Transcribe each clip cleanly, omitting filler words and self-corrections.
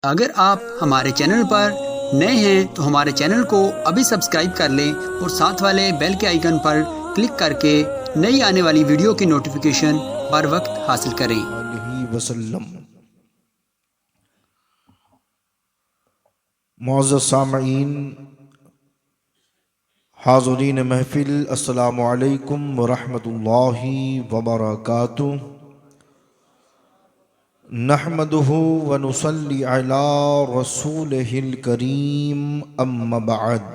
अगर आप हमारे चैनल पर नए हैं तो हमारे चैनल को अभी सब्सक्राइब कर लें और साथ वाले बेल के आइकन पर क्लिक करके नई आने वाली वीडियो की नोटिफिकेशन बर वक्त हासिल करें। वसल्लम। मुअज़्ज़ज़ सामईन, हाज़रीन महफ़िल, अस्सलामु अलैकुम व रहमतुल्लाहि व बरकातुहू। नहमदुहु व नुसल्ली अला रसूलिहिल करीम, अम्मा बअद।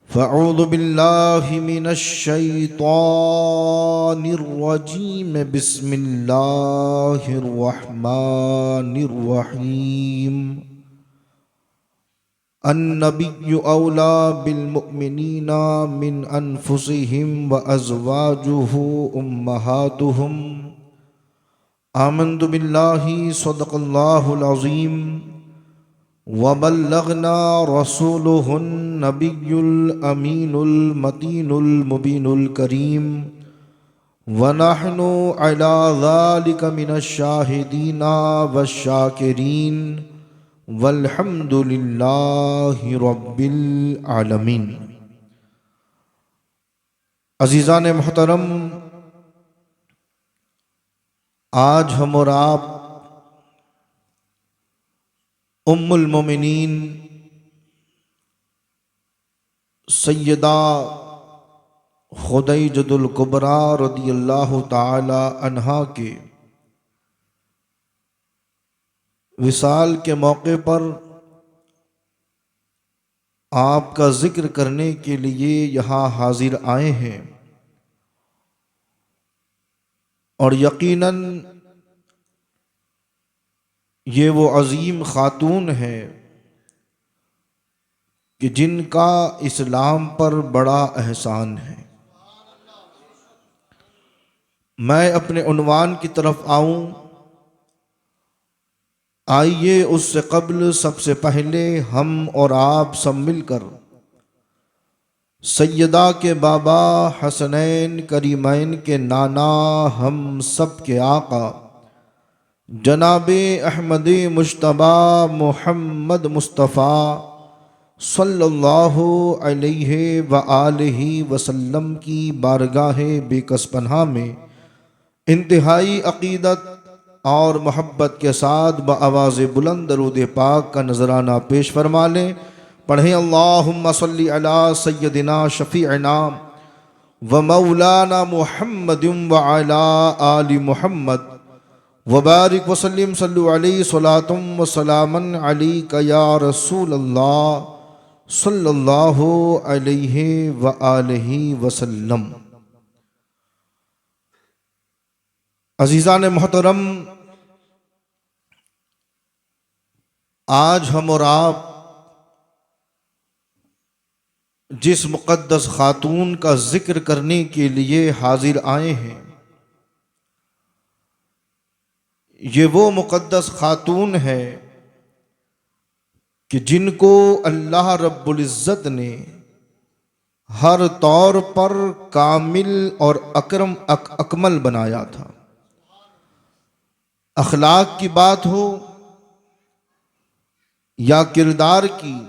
फ़अऊज़ु बिल्लाहि मिनश शैतानिर रजीम, बिस्मिल्लाहिर रहमानिर रहीम। अन्नबिय्यु औला बिलमुमिनीना मिन अनफुसिहिम व अज़वाजुहु उम्महातुहुम। आमन्तु बिल्लाहि सदक़ल्लाहुल अज़ीम व बल्लगना रसूलुहुन नबियुल अमीनुल मतीनुल मुबीनुल करीम व नहनु अला ज़ालिका मिनश शाहिदीना वश्शाकिरीन वल्हम्दुलिल्लाहि रब्बिल आलमीन। अज़ीज़ान मोहतरम, आज हम और आप उम्मुल मोमिनीन सैयदा खुदैजतुल कुबरा रदियल्लाहु ताला अन्हा के विसाल के मौके पर आपका जिक्र करने के लिए यहाँ हाजिर आए हैं। और यकीनन ये वो अजीम खातून है कि जिनका इस्लाम पर बड़ा एहसान है। मैं अपने उन्वान की तरफ आऊं, आइए उससे कब्ल सबसे पहले हम और आप सब मिलकर सैयदा के बाबा हसनैन करीमैन के नाना, हम सब के आका जनाबे अहमद मुश्तबा मोहम्मद मुस्तफ़ा सल्लल्लाहु अलैहि व आलिहि वसल्लम की बारगाह बेकस पनाह में इंतहाई अक़ीदत और मोहब्बत के साथ बआवाज़ बुलंद दरूद पाक का नजराना पेश फरमा लें। पढ़ें अल्लाहुम्मा सल्ली अला सय्यदिना शफ़ीअना व मौलाना मुहम्मदिन व अला आलि मुहम्मद व बारिक वसल्लिम सल्लु अलैहि सलातुम व सलामन अलैका या रसूल अल्लाह सल्लल्लाहु अलैहि व आलिहि वसल्लम। अज़ीज़ान मोहतरम, आज हम और आप जिस मुक़द्दस खातून का जिक्र करने के लिए हाजिर आए हैं, ये वो मुक़द्दस खातून है कि जिनको अल्लाह रब्बुल इज़्ज़त ने हर तौर पर कामिल और अकमल बनाया था। अखलाक की बात हो या किरदार की,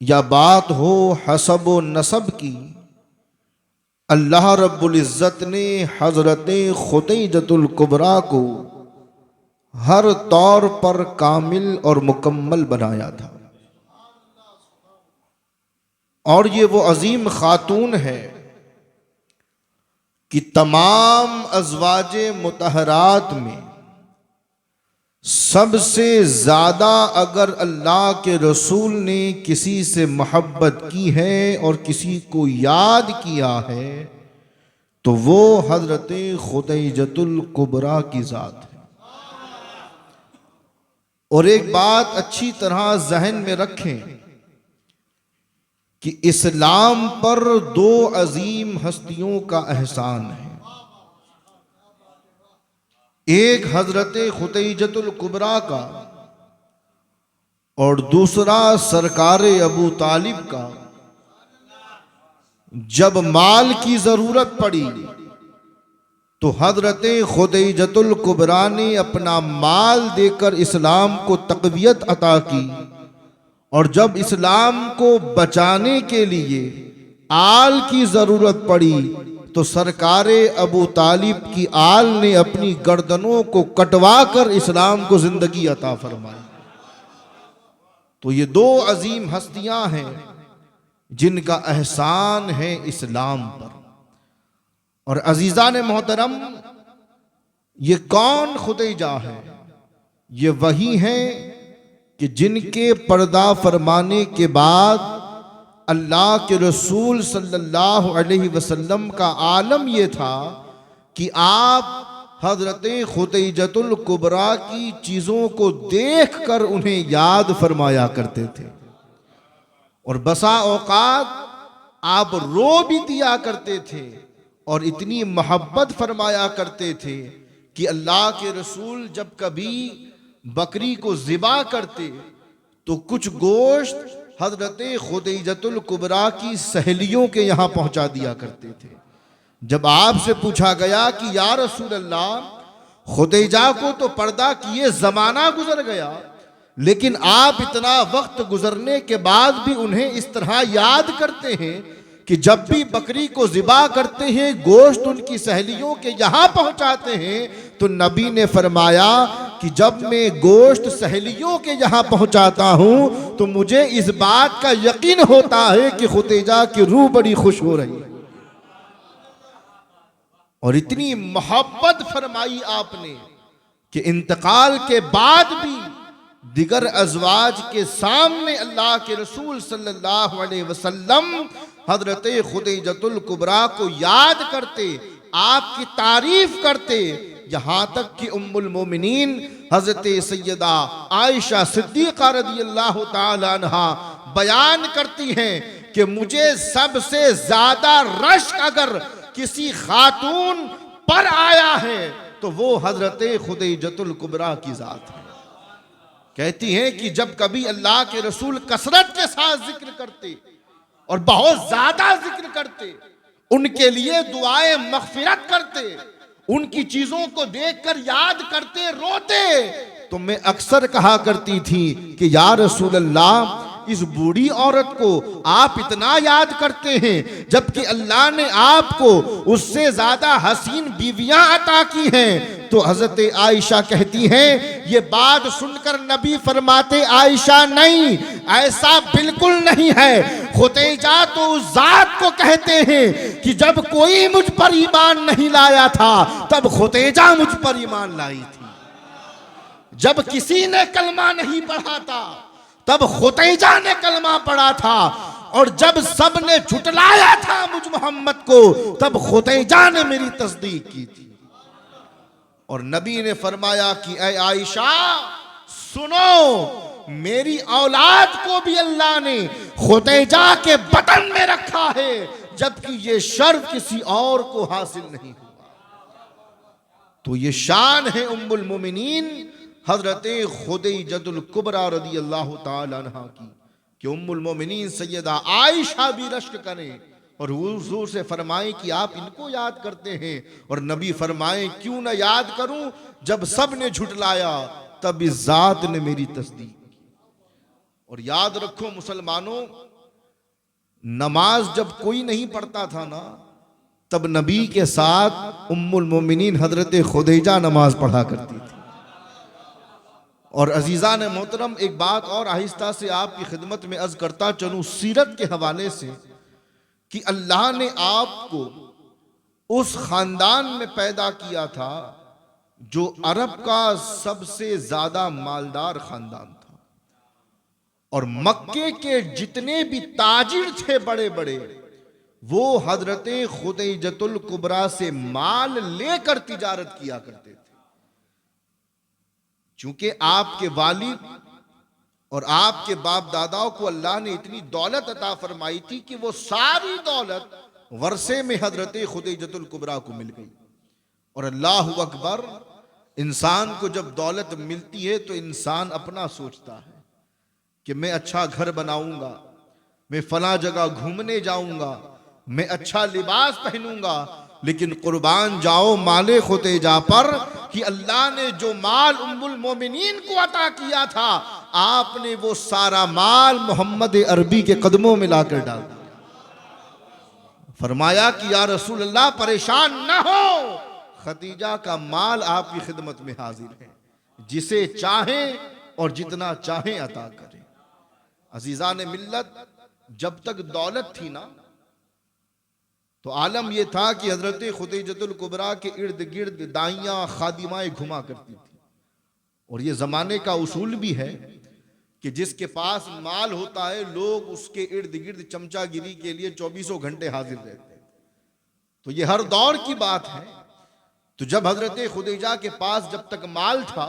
या बात हो हसब व नसब की, अल्लाह रब्बुल इज़्ज़त ने हज़रत खुदैजतुल कुबरा को हर तौर पर कामिल और मुकम्मल बनाया था। और ये वो अजीम खातून है कि तमाम अज़वाजे मुतहरात में सबसे ज़्यादा अगर अल्लाह के रसूल ने किसी से मोहब्बत की है और किसी को याद किया है तो वो हज़रत खुदैजतुल कुबरा की ज़ात है। और एक बात अच्छी तरह जहन में रखें कि इस्लाम पर दो अजीम हस्तियों का एहसान है। एक हजरत खुदैजतुल कुबरा का और दूसरा सरकार अबू तालिब का। जब माल की जरूरत पड़ी तो हजरत खुदैजतुल कुबरा ने अपना माल देकर इस्लाम को तक़वियत अता की, और जब इस्लाम को बचाने के लिए आल की ज़रूरत पड़ी तो सरकारे अबू तालिब की आल ने अपनी गर्दनों को कटवा कर इस्लाम को ज़िंदगी अता फरमाई। तो ये दो अजीम हस्तियां हैं जिनका एहसान है इस्लाम पर। और अजीज़ा ने मोहतरम, ये कौन खुदैजा है? ये वही हैं कि जिनके पर्दा फरमाने के बाद अल्लाह के रसूल सल्लल्लाहु अलैहि वसल्लम का आलम ये था कि आप हजरत खुदैजतुल कुबरा की चीज़ों को देख कर उन्हें याद फरमाया करते थे, और बसा औकात आप रो भी दिया करते थे और इतनी मोहब्बत फरमाया करते थे कि अल्लाह के रसूल जब कभी बकरी को ज़िबा करते तो कुछ गोश्त हजरत खुदैजतुल कुबरा की सहेलियों के यहाँ पहुँचा दिया करते थे। जब आपसे पूछा गया कि या रसूल अल्लाह, खुदैजा को तो पर्दा किए ज़माना गुजर गया, लेकिन आप इतना वक्त गुजरने के बाद भी उन्हें इस तरह याद करते हैं कि जब भी बकरी को ज़िबा करते हैं गोश्त उनकी सहेलियों के यहाँ पहुँचाते हैं। तो नबी ने फरमाया कि जब मैं गोश्त सहेलियों के यहाँ पहुँचाता हूँ तो मुझे इस बात का यकीन होता है कि खुदैजा की रूह बड़ी खुश हो रही है। और इतनी मोहब्बत फरमाई आपने कि इंतकाल के बाद भी दिगर अज़वाज के सामने अल्लाह के रसूल सल्लल्लाहु अलैहि वसल्लम हजरत खुदैजतुल कुबरा को याद करते, आपकी तारीफ करते, यहाँ तक कि उम्मुल मोमिनीन हजरत सैयदा आयशा सिद्दीक़ा रज़ियल्लाहु ताला अन्हा बयान करती हैं कि मुझे सबसे ज्यादा रश्क अगर किसी खातून पर आया है तो वो हजरत खुदैजतुल कुबरा की जात है। कहती हैं कि जब कभी अल्लाह के रसूल कसरत के साथ जिक्र करते और बहुत ज्यादा जिक्र करते, उनके लिए दुआए मग़फ़िरत करते, उनकी चीजों को देखकर याद करते, रोते, तो मैं अक्सर कहा करती थी कि या रसूल अल्लाह, इस बूढ़ी औरत को आप इतना याद करते हैं जबकि अल्लाह ने आपको उससे ज्यादा हसीन बीवियां अता की हैं। तो हजरत आयशा कहती हैं, ये बात सुनकर नबी फरमाते, आयशा नहीं, ऐसा बिल्कुल नहीं है। खुदैजा तो उस जात को कहते हैं कि जब कोई मुझ पर ईमान नहीं लाया था तब खुदैजा मुझ पर ईमान लाई थी। जब किसी ने कलमा नहीं पढ़ा था तब खुदैजा ने कलमा पढ़ा था, और जब सब ने झुटलाया था मुझ मोहम्मद को तब खुदैजा ने मेरी तस्दीक की थी। और नबी ने फरमाया कि ऐ आयशा सुनो, मेरी औलाद को भी अल्लाह ने खुदैजा के बटन में रखा है, जबकि ये शर्फ किसी और को हासिल नहीं हुआ। तो ये शान है उम्मुल मोमिनीन हजरत खुदैजतुल कुबरा रज़ियल्लाहु ताला अन्हा की कि उम्मुल मोमिनीन सैयदा आयशा भी रश्क करें और हुजूर से फरमाएं कि आप इनको याद करते हैं। और नबी फरमाएं, क्यों ना याद करूं, जब सब ने झुटलाया तब इस जात ने मेरी तस्दीक की। और याद रखो मुसलमानों, नमाज जब कोई नहीं पढ़ता था ना, तब नबी के साथ उम्मुल मोमिनीन हजरत खुदैजा नमाज पढ़ा करती थी। और अजीज़ा ने मोहतरम, एक बात और आहिस्ता से आपकी खिदमत में अर्ज करता चलूं सीरत के हवाले से कि अल्लाह ने आपको उस खानदान में पैदा किया था जो अरब का सबसे ज्यादा मालदार खानदान था, और मक्के के जितने भी ताजिर थे बड़े बड़े, वो हजरत खुदैजतुल कुबरा से माल लेकर तिजारत किया करते थे। चूंकि आपके वालिद और आपके बाप दादाओं को अल्लाह ने इतनी दौलत अता फरमाई थी कि वो सारी दौलत वर्षे में हजरत खुदैजतुल कुबरा को मिल गई। और अल्लाह अकबर, इंसान को जब दौलत मिलती है तो इंसान अपना सोचता है कि मैं अच्छा घर बनाऊंगा, मैं फला जगह घूमने जाऊंगा, मैं अच्छा लिबास पहनूंगा। लेकिन कुर्बान जाओ माले खुतेजा पर कि अल्लाह ने जो माल उम्मुल मोमिनीन को अता किया था, आपने वो सारा माल मोहम्मद अरबी के कदमों में लाकर डाल दिया। फरमाया कि या रसूल अल्लाह परेशान न हो, खदीजा का माल आपकी खिदमत में हाजिर है, जिसे चाहें और जितना चाहें अता करें। अजीजा ने मिल्लत, जब तक दौलत थी ना तो आलम यह था कि हजरत खुदैजतुल कुबरा के इर्द गिर्द दाइयां खादिमाएं घुमा करती थी। और ये जमाने का उसूल भी है कि जिसके पास माल होता है लोग उसके इर्द गिर्द चमचागिरी के लिए 24 घंटे हाजिर रहते हैं। तो ये हर दौर की बात है। तो जब हजरत खुदैजा के पास जब तक माल था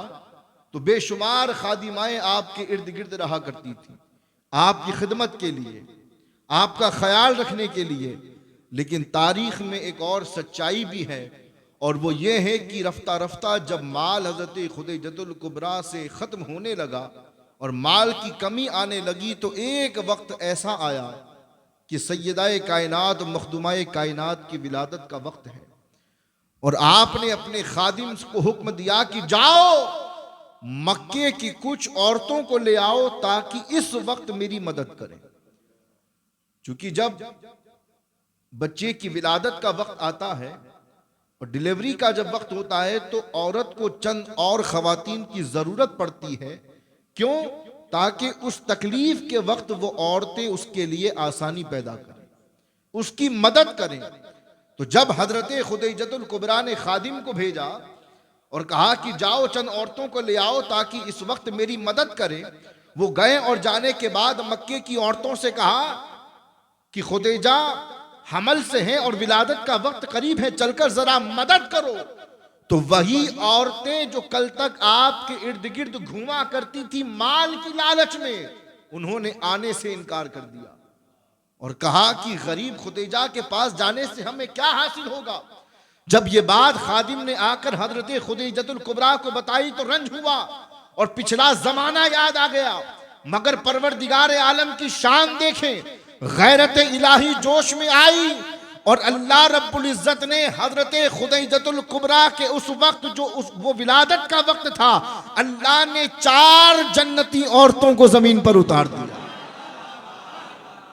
तो बेशुमार खादिमाएं आपके इर्द गिर्द रहा करती थी, आपकी खिदमत के लिए, आपका ख्याल रखने के लिए। लेकिन तारीख में एक और सच्चाई भी है, और वो ये है कि रफ्ता रफ्ता जब माल हजरत खुदैजतुल कुबरा से ख़त्म होने लगा और माल की कमी आने लगी, तो एक वक्त ऐसा आया कि सैयदाए कायनात मखदुमाए कायनात की विलादत का वक्त है, और आपने अपने खादिम को हुक्म दिया कि जाओ मक्के की कुछ औरतों को ले आओ ताकि इस वक्त मेरी मदद करें। क्योंकि जब बच्चे की विलादत का वक्त आता है और डिलीवरी का जब वक्त होता है तो औरत को चंद और खवातीन की जरूरत पड़ती है। क्यों? ताकि उस तकलीफ के वक्त वो औरतें उसके लिए आसानी पैदा करें, उसकी मदद करें। तो जब हजरत खुदैजतुल कुबरा ने खादिम को भेजा और कहा कि जाओ चंद औरतों को ले आओ ताकि इस वक्त मेरी मदद करें, वो गए और जाने के बाद मक्के की औरतों से कहा कि खुदैजा हमल से हैं और विलादत का वक्त करीब है, चलकर जरा मदद करो। तो वही औरतें जो कल तक आपके इर्द गिर्द घूमा करती थी माल की लालच में, उन्होंने आने से इनकार कर दिया और कहा कि गरीब खुदैजा के पास जाने से हमें क्या हासिल होगा। जब ये बात खादिम ने आकर हजरत खुदैजतुल कुबरा को बताई तो रंज हुआ और पिछला जमाना याद आ गया। मगर परवरदिगार आलम की शान देखें, गैरत इलाही जोश में आई और अल्लाह रब्बुल इज्जत ने हजरत खुदैजतुल कुबरा के उस वक्त जो वो विलादत का वक्त था, अल्लाह ने 4 जन्नती औरतों को जमीन पर उतार दिया।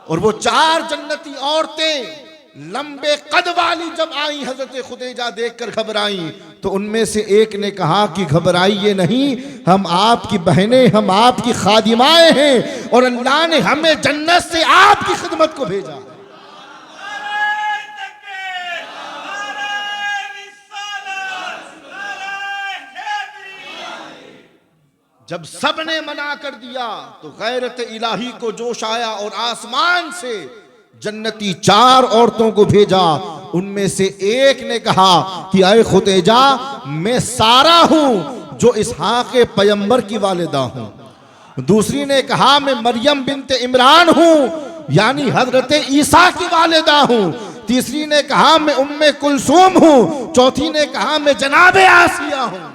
और वो 4 जन्नती औरतें लंबे कद वाली जब आई, हजरत खुदैजा देखकर घबराई। तो उनमें से एक ने कहा कि घबराइए नहीं, हम आपकी बहनें, हम आपकी खादिमाएं हैं और अल्लाह ने हमें जन्नत से आपकी खिदमत को भेजा। जब सबने मना कर दिया तो गैरत इलाही को जोश आया और आसमान से जन्नती 4 औरतों को भेजा। उनमें से एक ने कहा कि अय खुदैजा, मैं सारा हूं जो इसहाक पैगंबर की वालिदा हूं। दूसरी ने कहा मैं मरियम बिन्त इमरान हूं, यानी हजरत ईसा की वालिदा हूं। तीसरी ने कहा मैं उम्मे कुलसूम हूं। चौथी ने कहा मैं जनाबे आसिया हूं।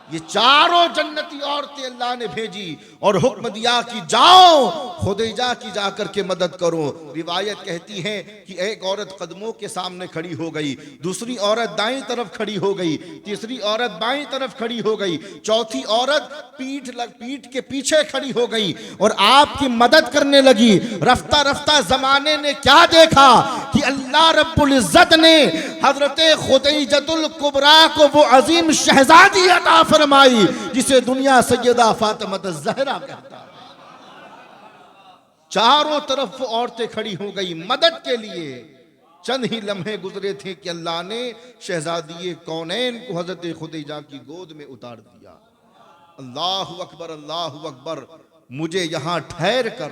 ये 4 जन्नती औरतें अल्लाह ने भेजी और हुक्म दिया कि जाओ खुदैजा की जाकर के मदद करो। रिवायत कहती है कि एक औरत कदमों के सामने खड़ी हो गई, दूसरी औरत दाईं तरफ खड़ी हो गई, तीसरी औरत बाईं तरफ खड़ी हो गई, चौथी औरत पीठ के पीछे खड़ी हो गई और आपकी मदद करने लगी। रफ्ता रफ्ता जमाने ने क्या देखा कि अल्लाह रब्बुल इज्जत ने हजरत खुदैजतुल कुबरा को वो अजीम शहजादी अता फरमाई जिसे दुनिया सैयदा फातिमा ज़हरा कहता है। चारों तरफ वो औरतें खड़ी हो गई मदद के लिए। चंद ही लम्हे गुजरे थे कि अल्लाह ने शहजादी कौनैन को हजरत खुदैजा की गोद में उतार दिया। अल्लाहु अकबर, अल्लाहु अकबर। मुझे यहां ठहर कर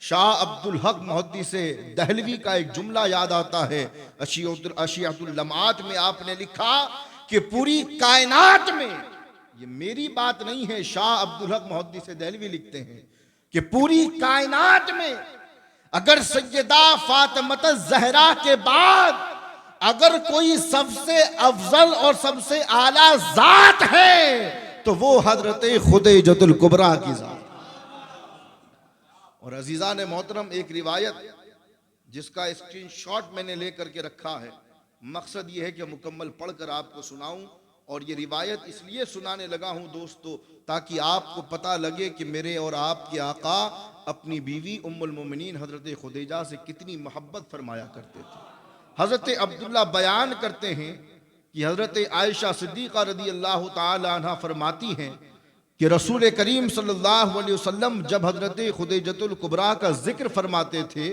शाह अब्दुल हक मुहद्दिस दहलवी का एक जुमला याद आता है। अशियातुल लम्हात में आपने लिखा कि पूरी कायनात में, ये मेरी बात नहीं है, शाह अब्दुल हक मुहद्दिस दहलवी लिखते हैं कि पूरी कायनात में अगर सैयदा फातिमा ज़हरा के बाद अगर कोई सबसे अफजल और सबसे आला जात है तो वो हजरत खुदैजतुल कुबरा की जात। और अजीजा ने मोहतरम, एक रिवायत जिसका स्क्रीनशॉट मैंने लेकर के रखा है, मकसद ये है कि मुकम्मल पढ़कर आपको सुनाऊं, और ये रिवायत इसलिए सुनाने लगा हूं दोस्तों ताकि आपको पता लगे कि मेरे और आपके आका अपनी बीवी उम्मुल मोमिनीन हज़रत खुदैजा से कितनी मोहब्बत फरमाया करते थे। हज़रत अब्दुल्ला बयान करते हैं कि हज़रत आयशा सिद्दीक़ा रदी अल्लाह ताला अन्हा फरमाती हैं कि रसूल करीम सल्लल्लाहु अलैहि वसल्लम जब हज़रत खुदैजतुल कुबरा का जिक्र फरमाते थे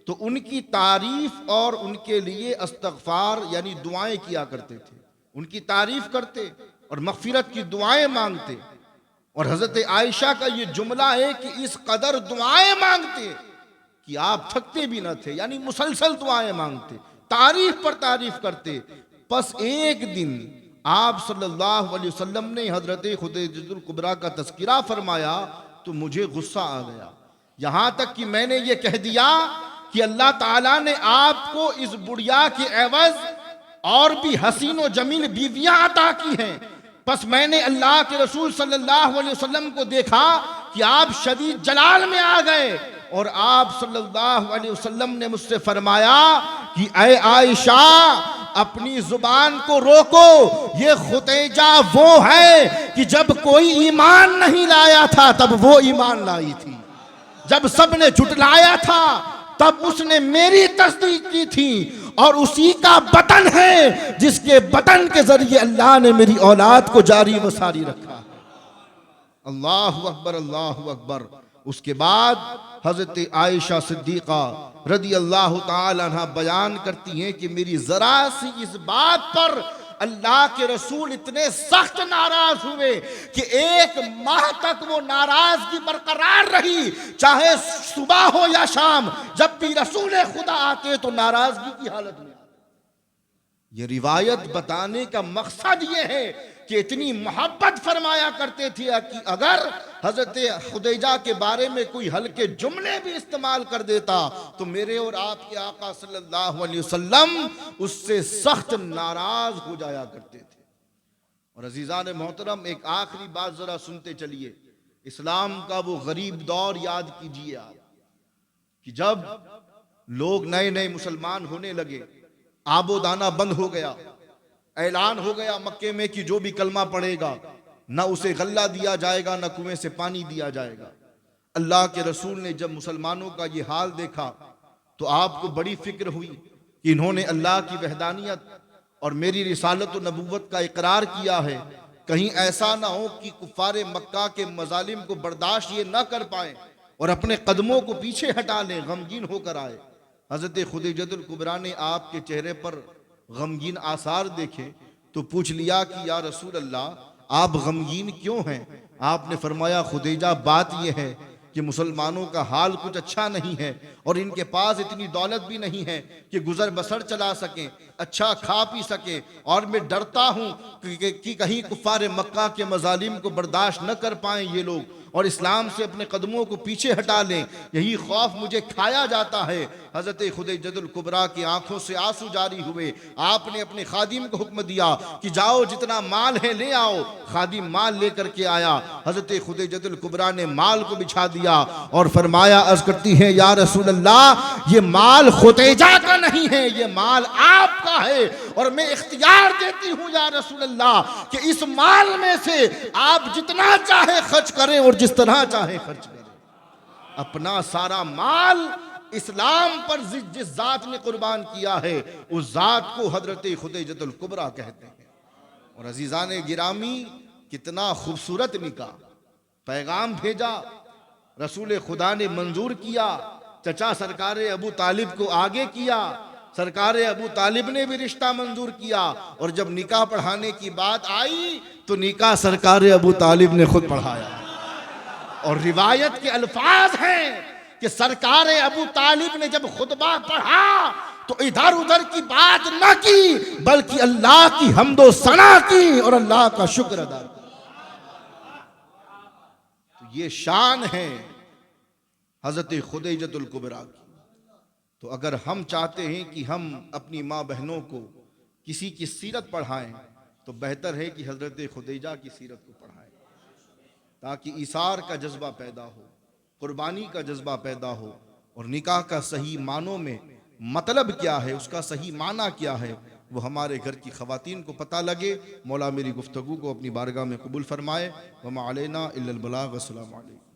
तो उनकी तारीफ और उनके लिए इस्तग़फ़ार यानी दुआएं किया करते थे, उनकी तारीफ करते और मग़फ़िरत की दुआएं मांगते। और हज़रत आयशा का ये जुमला है कि इस कदर दुआएं मांगते कि आप थकते भी न थे, यानी मुसलसल दुआएं मांगते, तारीफ पर तारीफ करते। बस एक दिन आप सल्लल्लाहु अलैहि वसल्लम ने हज़रत खुदैजतुल कुबरा का तज़किरा फरमाया तो मुझे गुस्सा आ गया, यहाँ तक कि मैंने ये कह दिया कि अल्लाह ताला ने आपको इस बुढ़िया के एवज और भी हसीन व जमील बीवियां अता की हैं। बस मैंने अल्लाह के रसूल सल्लल्लाहु अलैहि वसल्लम को देखा कि आप शदीद जलाल में आ गए और आप सल्लल्लाहु अलैहि वसल्लम ने मुझसे फरमाया कि ऐ आयशा अपनी जुबान को रोको, ये खुदैजा वो है कि जब कोई ईमान नहीं लाया था तब वो ईमान लाई थी, जब सबने झुटलाया था तब उसने मेरी तस्दीक की थी, और उसी का बतन है जिसके बतन के जरिए अल्लाह ने मेरी औलाद को जारी व सारी रखा है। अल्लाहु अकबर, अल्लाहु अकबर। उसके बाद हजरत आयशा सिद्दीक़ा रदी अल्लाह ताला अन्हा बयान करती हैं कि मेरी जरा सी इस बात पर अल्लाह के रसूल इतने सख्त नाराज हुए कि एक माह तक वो नाराजगी बरकरार रही, चाहे सुबह हो या शाम, जब भी रसूल खुदा आते तो नाराजगी की हालत में। ये रिवायत बताने का मकसद ये है कि इतनी मोहब्बत फरमाया करते थे कि अगर हजरत खुदैजा के बारे में कोई हल्के जुमले भी इस्तेमाल कर देता तो मेरे और आपके आका सल्लल्लाहु अलैहि वसल्लम उससे सख्त नाराज हो जाया करते थे। और अजीज़ान मोहतरम, एक आखिरी बात जरा सुनते चलिए। इस्लाम का वो गरीब दौर याद कीजिए आप कि जब लोग नए नए मुसलमान होने लगे, आबो दाना बंद हो गया, ऐलान हो गया मक्के में कि जो भी कलमा पढ़ेगा ना उसे गल्ला दिया जाएगा ना कुएं से पानी दिया जाएगा। अल्लाह के रसूल ने जब मुसलमानों का ये हाल देखा तो आपको बड़ी फिक्र हुई कि इन्होंने अल्लाह की वहदानियत और मेरी रिसालत व नबूवत का इकरार किया है, कहीं ऐसा ना हो कि कुफ्फारे मक्का के मजालिम को बर्दाश्त ये ना कर पाए और अपने कदमों को पीछे हटा लें, गमगीन होकर आए। हजरत खुदैजतुल कुबरा ने आपके चेहरे पर गमगीन आसार देखे तो पूछ लिया कि या रसूल अल्लाह आप गमगीन क्यों हैं? आपने फरमाया खुदैजा बात यह है कि मुसलमानों का हाल कुछ अच्छा नहीं है और इनके पास इतनी दौलत भी नहीं है कि गुजर बसर चला सकें, अच्छा खा पी सकें, और मैं डरता हूँ कि कहीं कुफ्फारे मक्का के मजालिम को बर्दाश्त न कर पाएं ये लोग और इस्लाम से अपने कदमों को पीछे हटा लें, यही खौफ मुझे खाया जाता है। हज़रत खुदैजतुल कुबरा की आंखों से आंसू जारी हुए। आपने अपने खादिम को हुक्म दिया कि जाओ जितना माल है ले आओ। खादिम माल लेकर के आया। हज़रत खुदैजतुल कुबरा ने माल को बिछा दिया और फरमाया, अर्ज करती है या रसूल अल्लाह ये माल खुदैजा का नहीं है, ये माल आपका है और मैं इख्तियार देती हूँ या रसूल अल्लाह कि इस माल में से आप जितना चाहे खर्च करें और जिस तरह चाहे खर्च करें। अपना सारा माल इस्लाम पर जिस जात ने कुर्बान किया है उस जात को हजरत खुदैजतुल कुबरा कहते हैं। और अजीजान गिरामी, कितना खूबसूरत निकाह, पैगाम भेजा, रसूल खुदा ने मंजूर किया, चचा सरकार अबू तालिब को आगे किया, सरकार अबू तालिब ने भी रिश्ता मंजूर किया, और जब निकाह पढ़ाने की बात आई तो निकाह सरकार अबू तालिब ने खुद पढ़ाया। और रिवायत के अल्फाज हैं कि सरकार अबू तालिब ने जब खुतबा पढ़ा तो इधर उधर की बात न की बल्कि अल्लाह की हम्दो सना की और अल्लाह का शुक्र अदा किया। तो ये शान है हजरत खुदैजतुल कुबरा की। तो अगर हम चाहते हैं कि हम अपनी माँ बहनों को किसी की सीरत पढ़ाएं तो बेहतर है कि हजरत खुदैजा की सीरत को पढ़ाएं, ताकि इसार का जज्बा पैदा हो, कुर्बानी का जज्बा पैदा हो, और निकाह का सही मानों में मतलब क्या है, उसका सही माना क्या है, वो हमारे घर की ख़वातीन को पता लगे। मौला मेरी गुफ्तगू को अपनी बारगाह में कबूल फरमाए। वमा अलैना इल्लल बलाग। अस्सलामु अलैकुम।